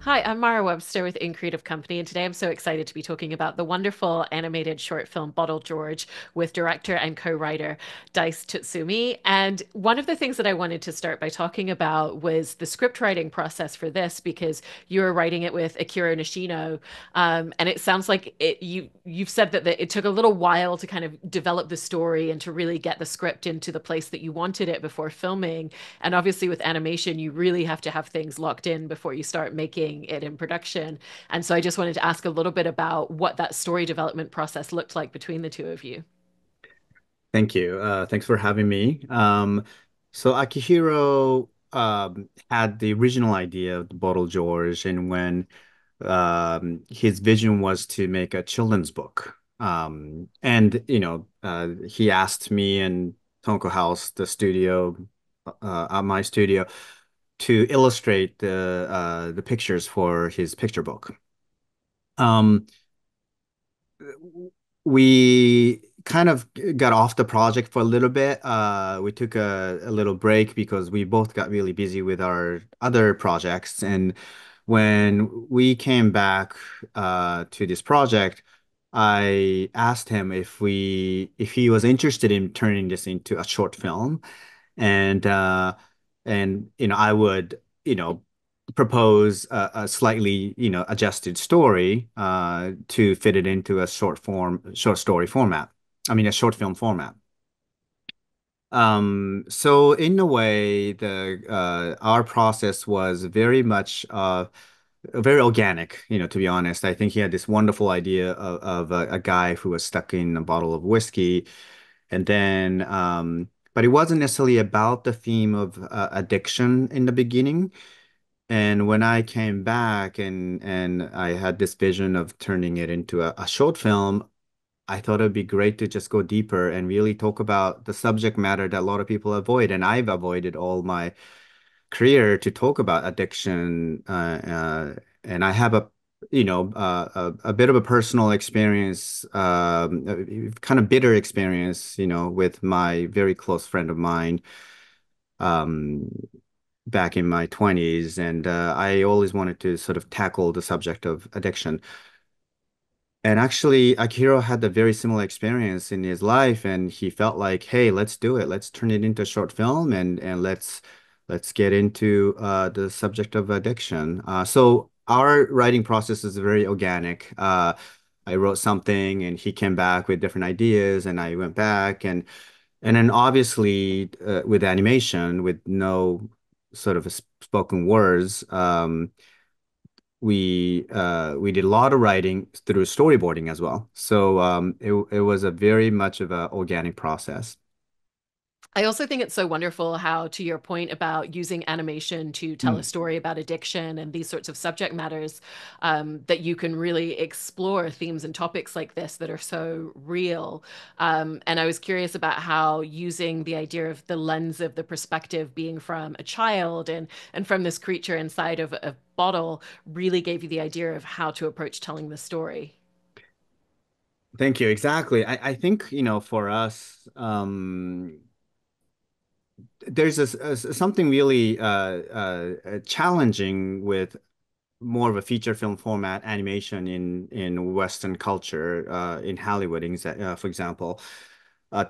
Hi, I'm Mara Webster with In Creative Company, and today I'm so excited to be talking about the wonderful animated short film Bottle George with director and co-writer Dice Tsutsumi. And one of the things that I wanted to start by talking about was the script writing process for this, because you were writing it with Akira Nishino, and it sounds like you've said that it took a little while to kind of develop the story and to really get the script into the place that you wanted it before filming. And obviously, with animation, you really have to have things locked in before you start making it in production. And so I just wanted to ask a little bit about what that story development process looked like between the two of you. Thank you. Thanks for having me. So Akihiro had the original idea of the Bottle George, and when his vision was to make a children's book. He asked me and Tonko House, the studio, at my studio, to illustrate the pictures for his picture book. Um, we kind of got off the project for a little bit. We took a little break because we both got really busy with our other projects. And when we came back to this project, I asked him if he was interested in turning this into a short film. And I would, propose a slightly, adjusted story to fit it into a short story format. I mean, a short film format. So in a way, the our process was very much very organic, to be honest. I think he had this wonderful idea of a guy who was stuck in a bottle of whiskey. And then, but it wasn't necessarily about the theme of addiction in the beginning. And when I came back and I had this vision of turning it into a short film, I thought it'd be great to just go deeper and really talk about the subject matter that a lot of people avoid. And I've avoided all my career to talk about addiction. And I have a bit of a personal experience, kind of bitter experience, with my very close friend of mine. Um, Back in my 20s, and I always wanted to sort of tackle the subject of addiction. And actually, Akira had a very similar experience in his life, and he felt like, hey, let's do it. Let's turn it into a short film, and let's get into the subject of addiction. So our writing process is very organic. I wrote something, and he came back with different ideas, and I went back, and then obviously with animation, with no sort of spoken words, we did a lot of writing through storyboarding as well. So it was a very much of an organic process. I also think it's so wonderful how, to your point about using animation to tell a Mm. story about addiction and these sorts of subject matters, that you can really explore themes and topics like this that are so real. And I was curious about how using the idea of the lens of the perspective being from a child and from this creature inside of a bottle really gave you the idea of how to approach telling the story. Thank you. Exactly. I think, for us, there's something really challenging with more of a feature film format animation in Western culture, in Hollywood, for example,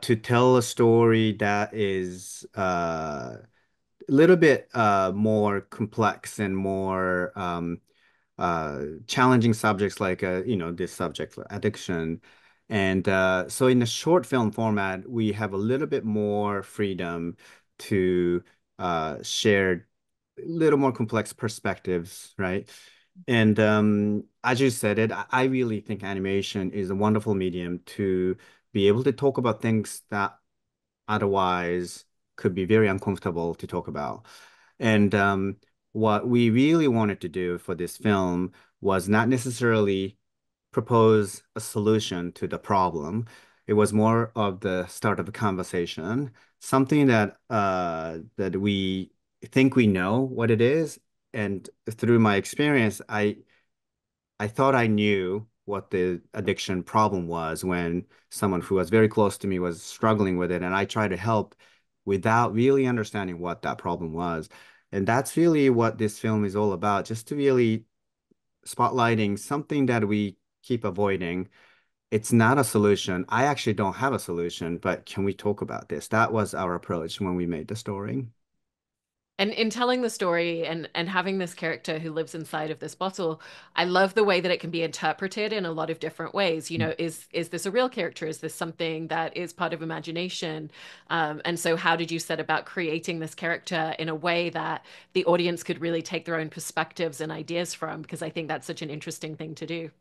to tell a story that is a little bit more complex and more challenging subjects like this subject addiction. And so in the short film format, we have a little bit more freedom to share a little more complex perspectives, right? And as you said it, I really think animation is a wonderful medium to be able to talk about things that otherwise could be very uncomfortable to talk about. And what we really wanted to do for this film was not necessarily propose a solution to the problem. It was more of the start of a conversation, something that we think we know what it is. And through my experience, I thought I knew what the addiction problem was when someone who was very close to me was struggling with it, and I tried to help without really understanding what that problem was. And that's really what this film is all about, just to really spotlighting something that we keep avoiding. It's not a solution. I actually don't have a solution, but can we talk about this? That was our approach when we made the story. And in telling the story and having this character who lives inside of this bottle, I love the way that it can be interpreted in a lot of different ways. You know, is this a real character? Is this something that is part of imagination? And so, how did you set about creating this character in a way that the audience could really take their own perspectives and ideas from? Because I think that's such an interesting thing to do.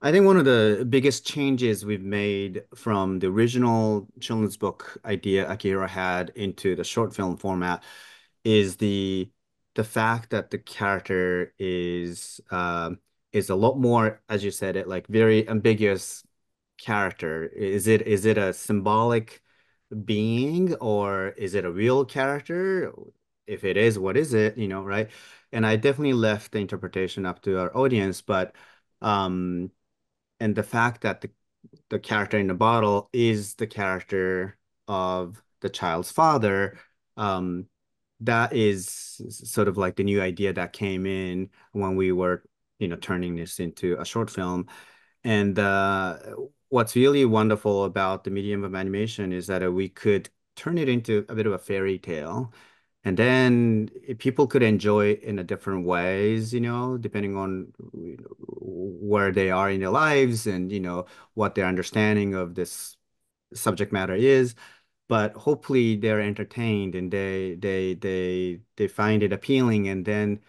I think one of the biggest changes we've made from the original children's book idea Akira had into the short film format is the fact that the character is a lot more, as you said it, like very ambiguous character. Is it a symbolic being or is it a real character? If it is, what is it? Right? And I definitely left the interpretation up to our audience, but um and the fact that the character in the bottle is the character of the child's father, um, that is sort of like the new idea that came in when we were, turning this into a short film. And what's really wonderful about the medium of animation is that we could turn it into a bit of a fairy tale. And then people could enjoy it in a different ways, depending on where they are in their lives and, what their understanding of this subject matter is. But hopefully they're entertained and they find it appealing. And then,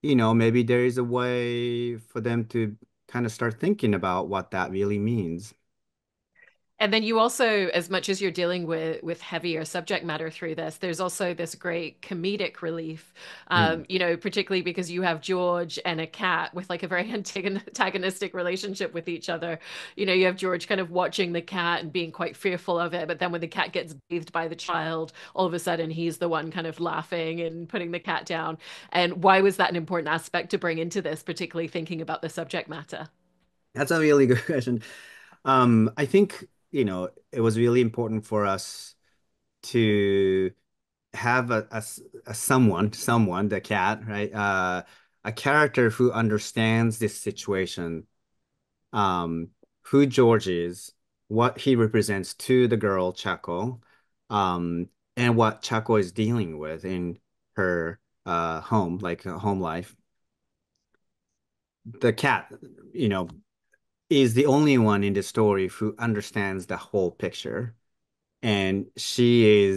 maybe there is a way for them to kind of start thinking about what that really means. And then you also, as much as you're dealing with heavier subject matter through this, there's also this great comedic relief. Mm. You know, particularly because you have George and a cat with like a very antagonistic relationship with each other. You know, you have George kind of watching the cat and being quite fearful of it, but then when the cat gets bathed by the child, all of a sudden he's the one kind of laughing and putting the cat down. And why was that an important aspect to bring into this, particularly thinking about the subject matter? That's a really good question. I think, it was really important for us to have a someone, the cat, right? A character who understands this situation, um, who George is, what he represents to the girl Chaco, um, and what Chaco is dealing with in her home, like home life. The cat, you know, is the only one in the story who understands the whole picture. And she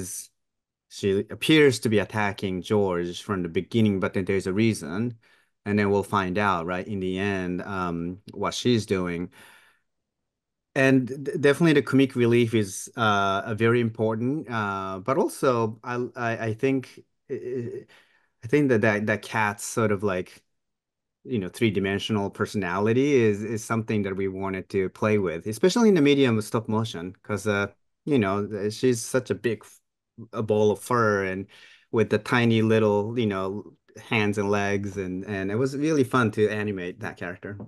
appears to be attacking George from the beginning, but then there's a reason. And then we'll find out, right, in the end, what she's doing. And definitely the comic relief is a very important. But also I think that cat's sort of like three-dimensional personality is something that we wanted to play with, especially in the medium of stop motion, because she's such a a ball of fur and with the tiny little hands and legs, and it was really fun to animate that character.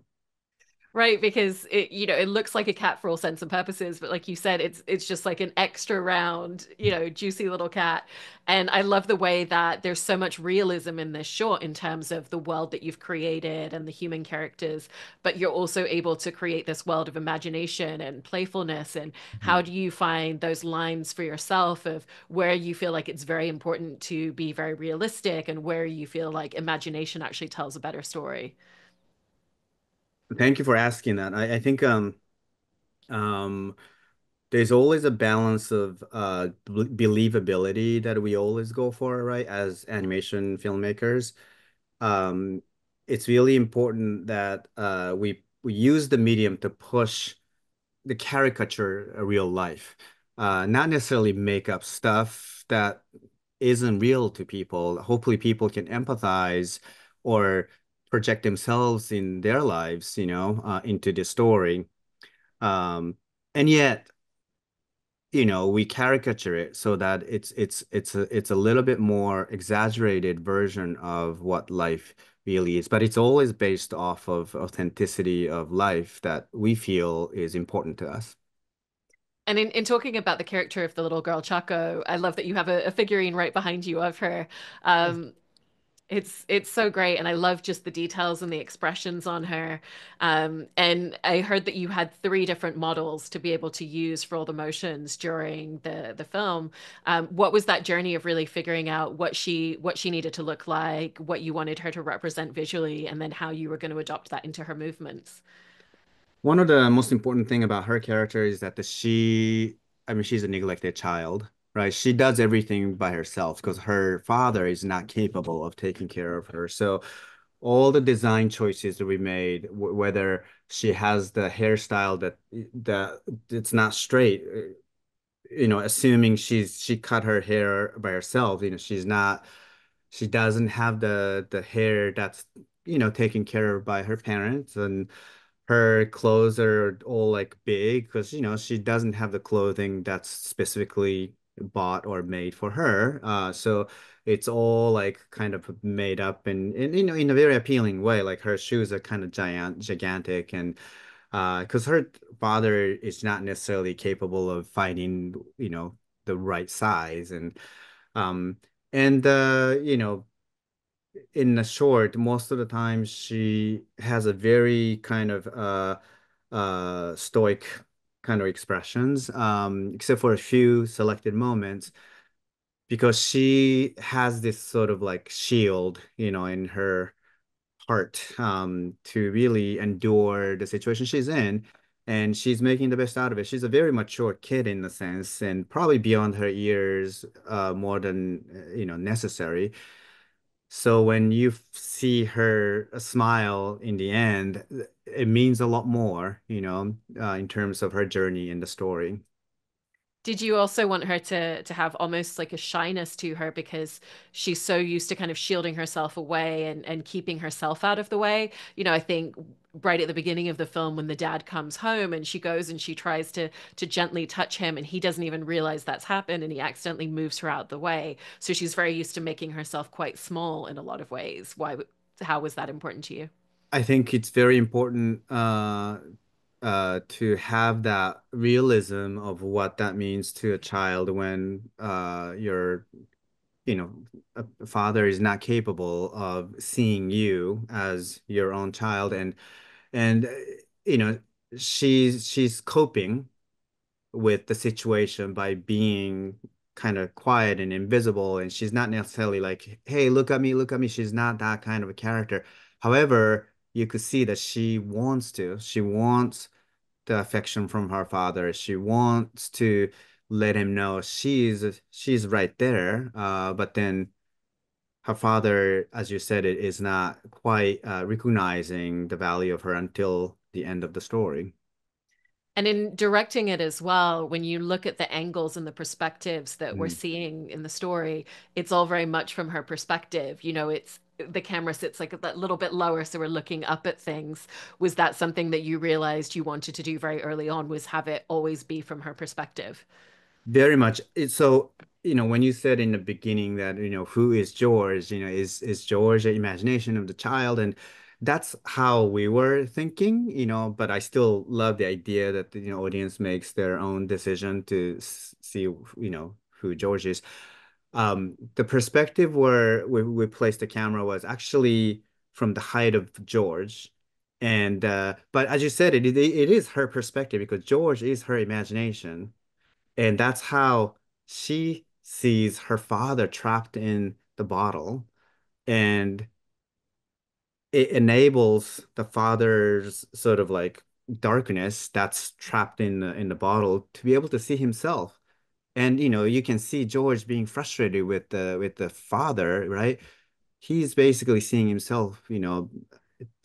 Right, because it, you know, it looks like a cat for all sense and purposes, but like you said, it's just like an extra round, you know, juicy little cat. And I love the way that there's so much realism in this short in terms of the world that you've created and the human characters, but you're also able to create this world of imagination and playfulness. And how do you find those lines for yourself of where you feel like it's very important to be very realistic and where you feel like imagination actually tells a better story? Thank you for asking that. I think um there's always a balance of believability that we always go for, right, as animation filmmakers. Um, it's really important that we use the medium to push the caricature of real life, not necessarily make up stuff that isn't real to people. Hopefully, people can empathize or project themselves in their lives, into the story. Um, and yet, we caricature it so that it's a little bit more exaggerated version of what life really is. But it's always based off of authenticity of life that we feel is important to us. And in talking about the character of the little girl Chaco, I love that you have a figurine right behind you of her. Um, It's so great, and I love just the details and the expressions on her. And I heard that you had three different models to be able to use for all the motions during the film. What was that journey of really figuring out what she needed to look like, what you wanted her to represent visually, and then how you were going to adopt that into her movements? One of the most important thing about her character is that I mean, she's a neglected child, right? She does everything by herself because her father is not capable of taking care of her. So all the design choices that we made, whether she has the hairstyle that it's not straight, assuming she cut her hair by herself, she doesn't have the hair that's, taken care of by her parents, and her clothes are all like big because, she doesn't have the clothing that's specifically bought or made for her. So it's all like kind of made up and in a very appealing way. Like her shoes are kind of gigantic, and because her father is not necessarily capable of finding, the right size, um in the short, most of the time she has a very kind of stoic kind of expressions, except for a few selected moments, because she has this sort of like shield, in her heart, to really endure the situation she's in. And she's making the best out of it. She's a very mature kid in the sense, and probably beyond her years, more than necessary. So when you see her smile in the end, it means a lot more, in terms of her journey in the story. Did you also want her to have almost like a shyness to her because she's so used to kind of shielding herself away and keeping herself out of the way? I think right at the beginning of the film when the dad comes home and she goes and she tries to gently touch him and he doesn't even realize that's happened and he accidentally moves her out the way. So she's very used to making herself quite small in a lot of ways. How was that important to you? I think it's very important to have that realism of what that means to a child when you know, a father is not capable of seeing you as your own child, and you know, she's coping with the situation by being kind of quiet and invisible. And she's not necessarily like, hey, look at me, look at me. She's not that kind of a character. However, you could see that she wants to. She wants the affection from her father. She wants to let him know she's right there. But then her father, as you said, it is not quite recognizing the value of her until the end of the story. And in directing it as well, when you look at the angles and the perspectives that we're Mm. seeing in the story, it's all very much from her perspective. It's the camera sits like a little bit lower, so we're looking up at things. Was that something that you realized you wanted to do very early on, was have it always be from her perspective? Very much. So, when you said in the beginning that, who is George, is George the imagination of the child? And that's how we were thinking, but I still love the idea that the, audience makes their own decision to see, who George is. The perspective where we placed the camera was actually from the height of George. And but as you said, it is her perspective because George is her imagination. And that's how she sees her father trapped in the bottle. And it enables the father's sort of like darkness that's trapped in the bottle to be able to see himself. And you can see George being frustrated with the father, right? He's basically seeing himself,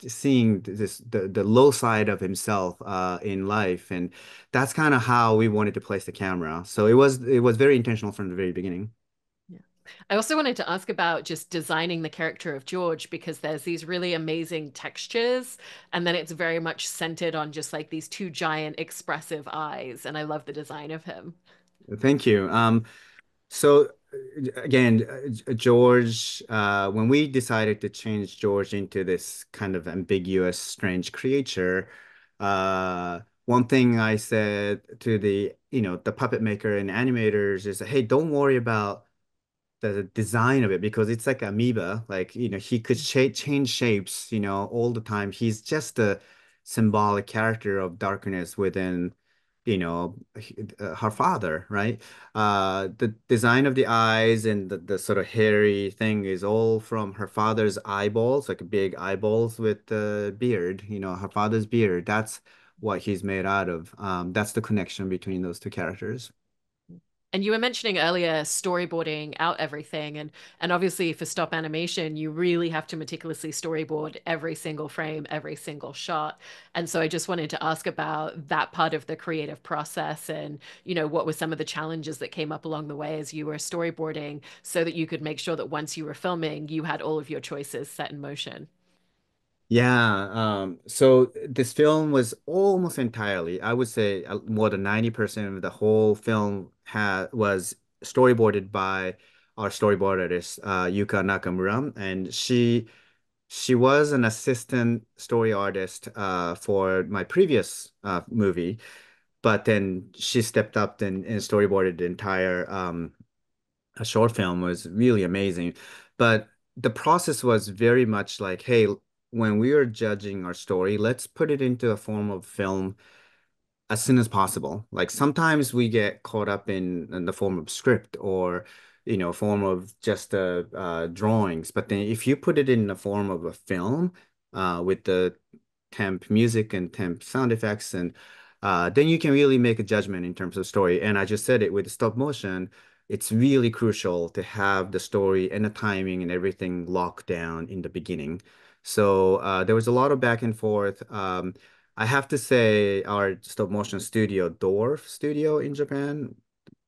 seeing the low side of himself in life, and that's kind of how we wanted to place the camera. So it was very intentional from the very beginning. Yeah. I also wanted to ask about just designing the character of George because there's these really amazing textures, and then it's very much centered on just like these two giant expressive eyes, and I love the design of him. Thank you. So again, George, when we decided to change George into this kind of ambiguous, strange creature, one thing I said to the puppet maker and animators is, hey, don't worry about the design of it because it's like amoeba. Like, he could change shapes, all the time. He's just a symbolic character of darkness within, her father, right? The design of the eyes and the sort of hairy thing is all from her father's eyeballs, like big eyeballs with the beard, her father's beard. That's what he's made out of. That's the connection between those two characters. And you were mentioning earlier storyboarding out everything, and obviously for stop animation, you really have to meticulously storyboard every single frame, every single shot. And so I just wanted to ask about that part of the creative process and, what were some of the challenges that came up along the way as you were storyboarding so that you could make sure that once you were filming, you had all of your choices set in motion. Yeah, so this film was almost entirely, I would say more than 90% of the whole film had was storyboarded by our storyboard artist, Yuka Nakamura, and she was an assistant story artist for my previous movie, but then she stepped up and storyboarded the entire a short film was really amazing. But the process was very much like, hey, when we are judging our story, let's put it into a form of film as soon as possible. Like sometimes we get caught up in the form of script or, form of just drawings. But then if you put it in the form of a film with the temp music and temp sound effects, and then you can really make a judgment in terms of story. And I just said it with stop motion. It's really crucial to have the story and the timing and everything locked down in the beginning. So there was a lot of back and forth. I have to say our stop motion studio, Dwarf Studio in Japan,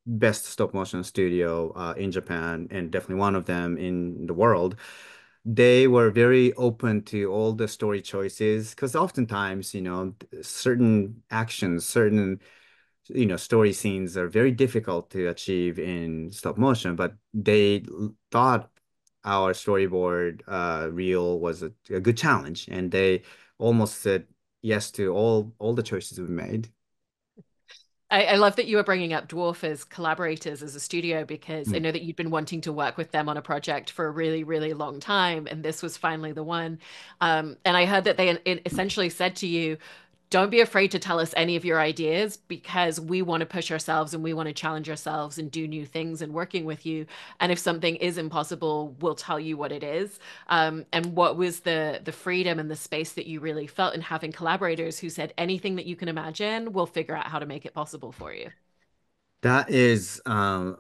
best stop motion studio in Japan, and definitely one of them in the world. They were very open to all the story choices because oftentimes, certain actions, certain, story scenes are very difficult to achieve in stop motion, but they thought our storyboard reel was a good challenge, and they almost said yes to all the choices we made. I love that you were bringing up Dwarf as collaborators as a studio because I Mm. know that you'd been wanting to work with them on a project for a really, really long time, and this was finally the one. And I heard that they essentially said to you, don't be afraid to tell us any of your ideas because we want to push ourselves and we want to challenge ourselves and do new things and working with you. And if something is impossible, we'll tell you what it is. And what was the freedom and the space that you really felt in having collaborators who said anything that you can imagine, we'll figure out how to make it possible for you. That is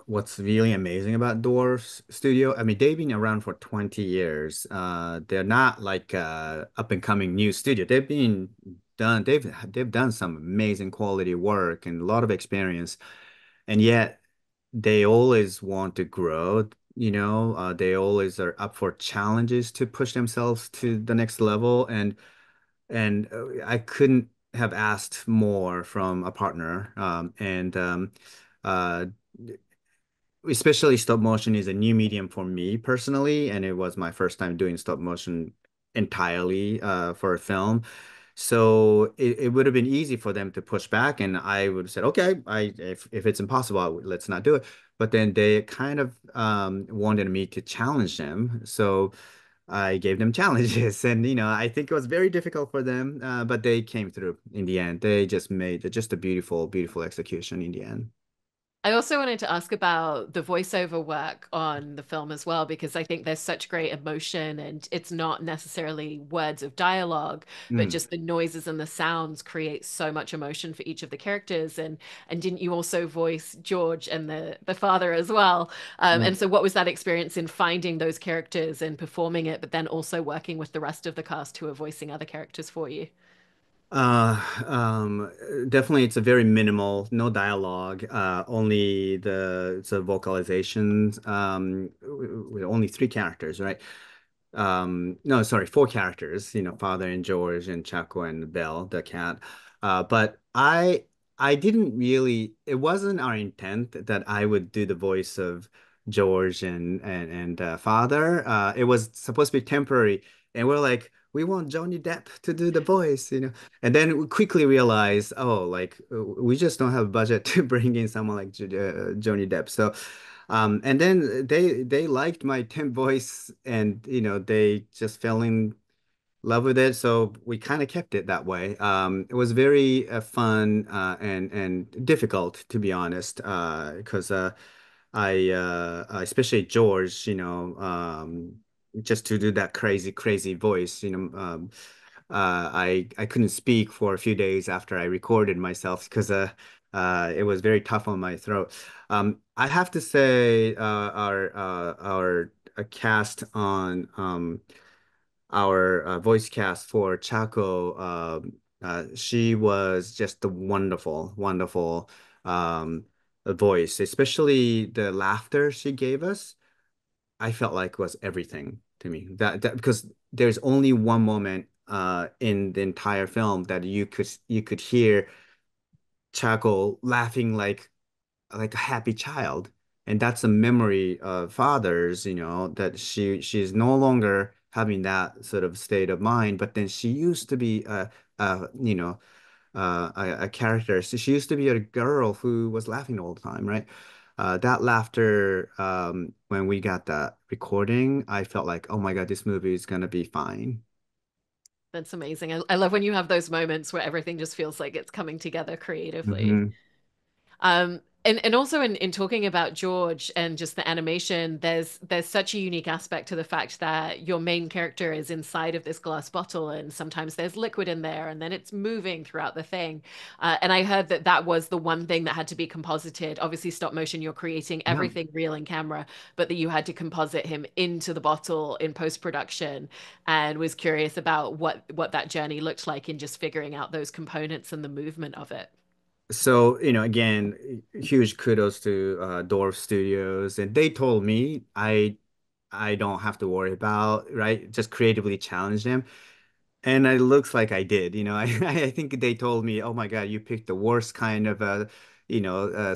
what's really amazing about Dwarfs Studio. I mean, they've been around for 20 years. They're not like up and coming new studio. They've done some amazing quality work and a lot of experience. And yet they always want to grow, they always are up for challenges to push themselves to the next level. And I couldn't have asked more from a partner. Uh, Especially stop motion is a new medium for me personally, and it was my first time doing stop motion entirely for a film. So it would have been easy for them to push back, and I would have said, okay, if it's impossible, let's not do it. But then they kind of wanted me to challenge them, so I gave them challenges, and I think it was very difficult for them, but they came through in the end. They just made just a beautiful, beautiful execution in the end. I also wanted to ask about the voiceover work on the film as well, because I think there's such great emotion and it's not necessarily words of dialogue, but Mm. just the noises and the sounds create so much emotion for each of the characters. And didn't you also voice George and the father as well? And so what was that experience in finding those characters and performing it, but then also working with the rest of the cast who are voicing other characters for you? Uh, Definitely it's a very minimal, no dialogue, only it's a vocalizations, with only three characters, right? No, sorry, four characters, Father and George and Chaco and Belle, the cat. But I didn't really, it wasn't our intent that I would do the voice of George and Father. It was supposed to be temporary. And we're like, we want Johnny Depp to do the voice, you know. And then we quickly realized, oh, like we just don't have budget to bring in someone like Johnny Depp. So, and then they liked my temp voice, and you know, they just fell in love with it. So we kind of kept it that way. It was very fun and difficult, to be honest, because especially George, you know, just to do that crazy voice, you know, I couldn't speak for a few days after I recorded myself because it was very tough on my throat. I have to say, our cast on our voice cast for Chaco, she was just a wonderful voice, especially the laughter she gave us. I felt like was everything to me. That because there's only one moment in the entire film that you could hear Chaco laughing like a happy child. And that's a memory of fathers, you know, that she's no longer having that sort of state of mind, but then she used to be a character. So she used to be a girl who was laughing all the time, right? That laughter, when we got that recording, I felt like, oh my God, this movie is gonna be fine. That's amazing. I love when you have those moments where everything just feels like it's coming together creatively. Hmm. And also in talking about George and just the animation, there's such a unique aspect to the fact that your main character is inside of this glass bottle, and sometimes there's liquid in there, and then it's moving throughout the thing. And I heard that that was the one thing that had to be composited. Obviously, stop motion, you're creating Yeah. everything real in camera, but that you had to composite him into the bottle in post production, and was curious about what that journey looked like in just figuring out those components and the movement of it. So, you know, again, huge kudos to Dwarf Studios, and they told me I don't have to worry about, right? Just creatively challenge them. And it looks like I did, you know. I think they told me, "Oh my God, you picked the worst kind of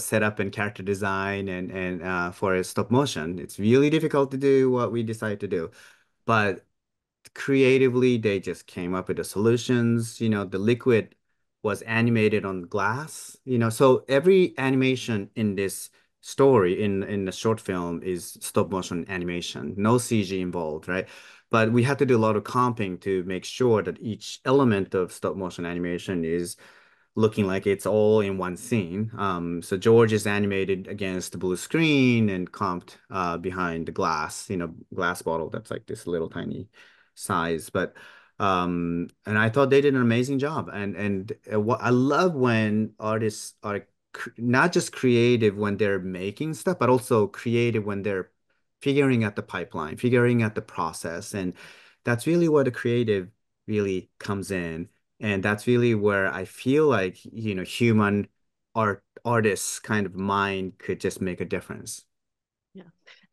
setup and character design and for a stop motion. It's really difficult to do what we decided to do." But creatively they just came up with the solutions. You know, the liquid was animated on glass, you know, so every animation in this story in the short film is stop motion animation, no CG involved, right? But we had to do a lot of comping to make sure that each element of stop motion animation is looking like it's all in one scene. So George is animated against the blue screen and comped behind the glass, you know, glass bottle that's like this little tiny size. But and I thought they did an amazing job. And what I love when artists are not just creative when they're making stuff, but also creative when they're figuring out the pipeline, figuring out the process. And that's really where the creative really comes in. And that's really where I feel like, you know, human artists kind of mind could just make a difference. Yeah.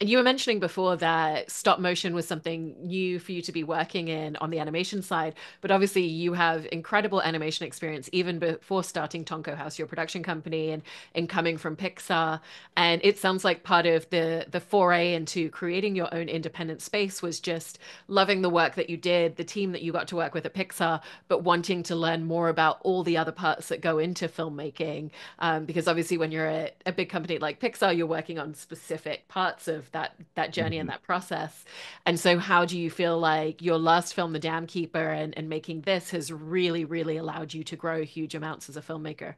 And you were mentioning before that stop motion was something new for you to be working in on the animation side, but obviously you have incredible animation experience even before starting Tonko House, your production company, and coming from Pixar. And it sounds like part of the foray into creating your own independent space was just loving the work that you did, the team that you got to work with at Pixar, but wanting to learn more about all the other parts that go into filmmaking. Because obviously, when you're a big company like Pixar, you're working on specific parts of that journey and Mhm. that process. And so, how do you feel like your last film, The Dam Keeper, and making this has really allowed you to grow huge amounts as a filmmaker?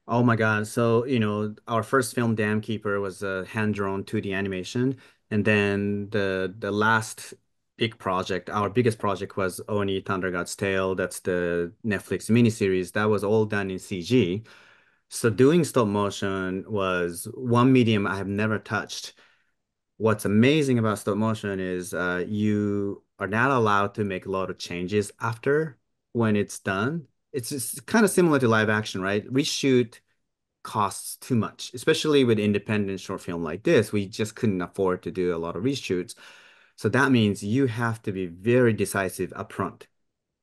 Oh my God. So, you know, our first film, Dam Keeper, was a hand-drawn 2D animation. And then the last big project, our biggest project was Oni Thunder God's Tale. That's the Netflix miniseries. That was all done in CG. So doing stop motion was one medium I have never touched. What's amazing about stop motion is you are not allowed to make a lot of changes after when it's done. It's just kind of similar to live action, right? Reshoot costs too much, especially with independent short film like this. We just couldn't afford to do a lot of reshoots. So that means you have to be very decisive upfront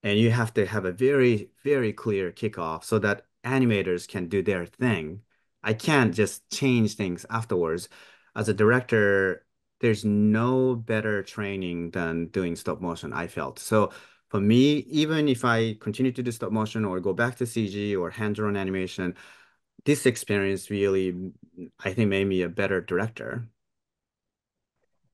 and you have to have a very clear kickoff so that animators can do their thing. I can't just change things afterwards. As a director, there's no better training than doing stop motion, I felt. So for me, even if I continue to do stop motion or go back to CG or hand-drawn animation, this experience really, I think, made me a better director.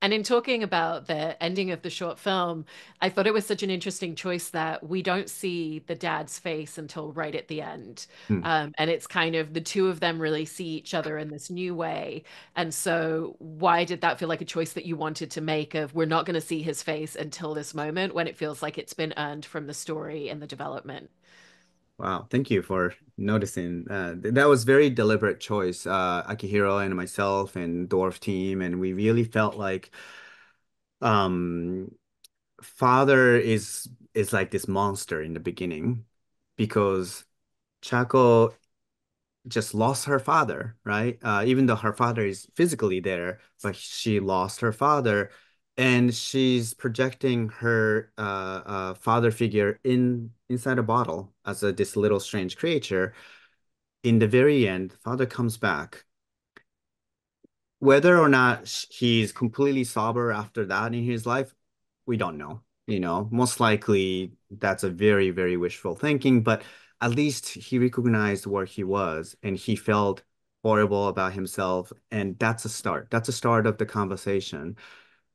And in talking about the ending of the short film, I thought it was such an interesting choice that we don't see the dad's face until right at the end. Hmm. And it's kind of the two of them really see each other in this new way. And so, why did that feel like a choice that you wanted to make of we're not going to see his face until this moment when it feels like it's been earned from the story and the development? Wow, thank you for noticing. That was very deliberate choice. Akihiro and myself and Dwarf team, and we really felt like um father is like this monster in the beginning because Chako just lost her father, right? Even though her father is physically there, but she lost her father, and she's projecting her father figure inside a bottle as this little strange creature. In the very end, father comes back. Whether or not he's completely sober after that in his life, we don't know. Most likely that's a very, very wishful thinking, but at least he recognized where he was and he felt horrible about himself. And that's a start. That's a start of the conversation.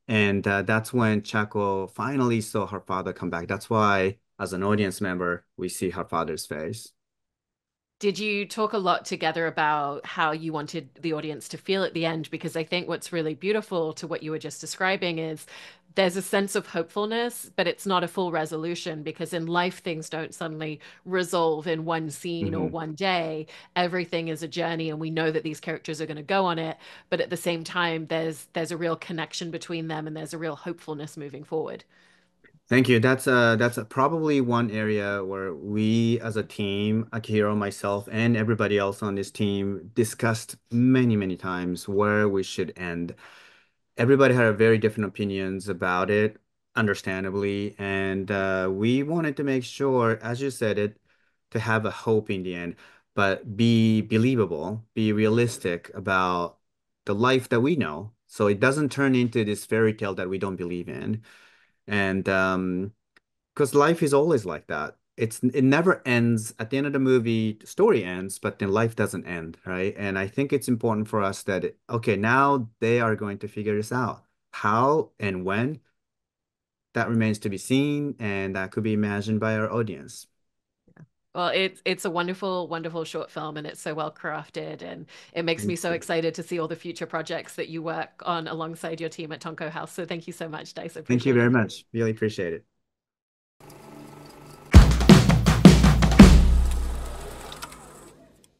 And that's when Chaco finally saw her father come back. That's why, as an audience member, we see her father's face. Did you talk a lot together about how you wanted the audience to feel at the end? Because I think what's really beautiful to what you were just describing is there's a sense of hopefulness, but it's not a full resolution because in life, things don't suddenly resolve in one scene or Mhm. one day. Everything is a journey, and we know that these characters are going to go on it. But at the same time, there's a real connection between them, and there's a real hopefulness moving forward. Thank you. That's probably one area where we as a team, Akihiro, myself, and everybody else on this team discussed many, many times where we should end. Everybody had very different opinions about it, understandably, and we wanted to make sure, as you said it, to have a hope in the end, but be believable, be realistic about the life that we know, so it doesn't turn into this fairy tale that we don't believe in. And because life is always like that. It never ends at the end of the movie, the story ends, but then life doesn't end, right? And I think it's important for us that okay, now they are going to figure this out. How and when, that remains to be seen, and that could be imagined by our audience. Well, it's a wonderful, wonderful short film, and it's so well crafted, and it makes me Thank so you. excited to see all the future projects that you work on alongside your team at Tonko House. So thank you so much, Dice. Thank you Appreciate very it. much. Really appreciate it.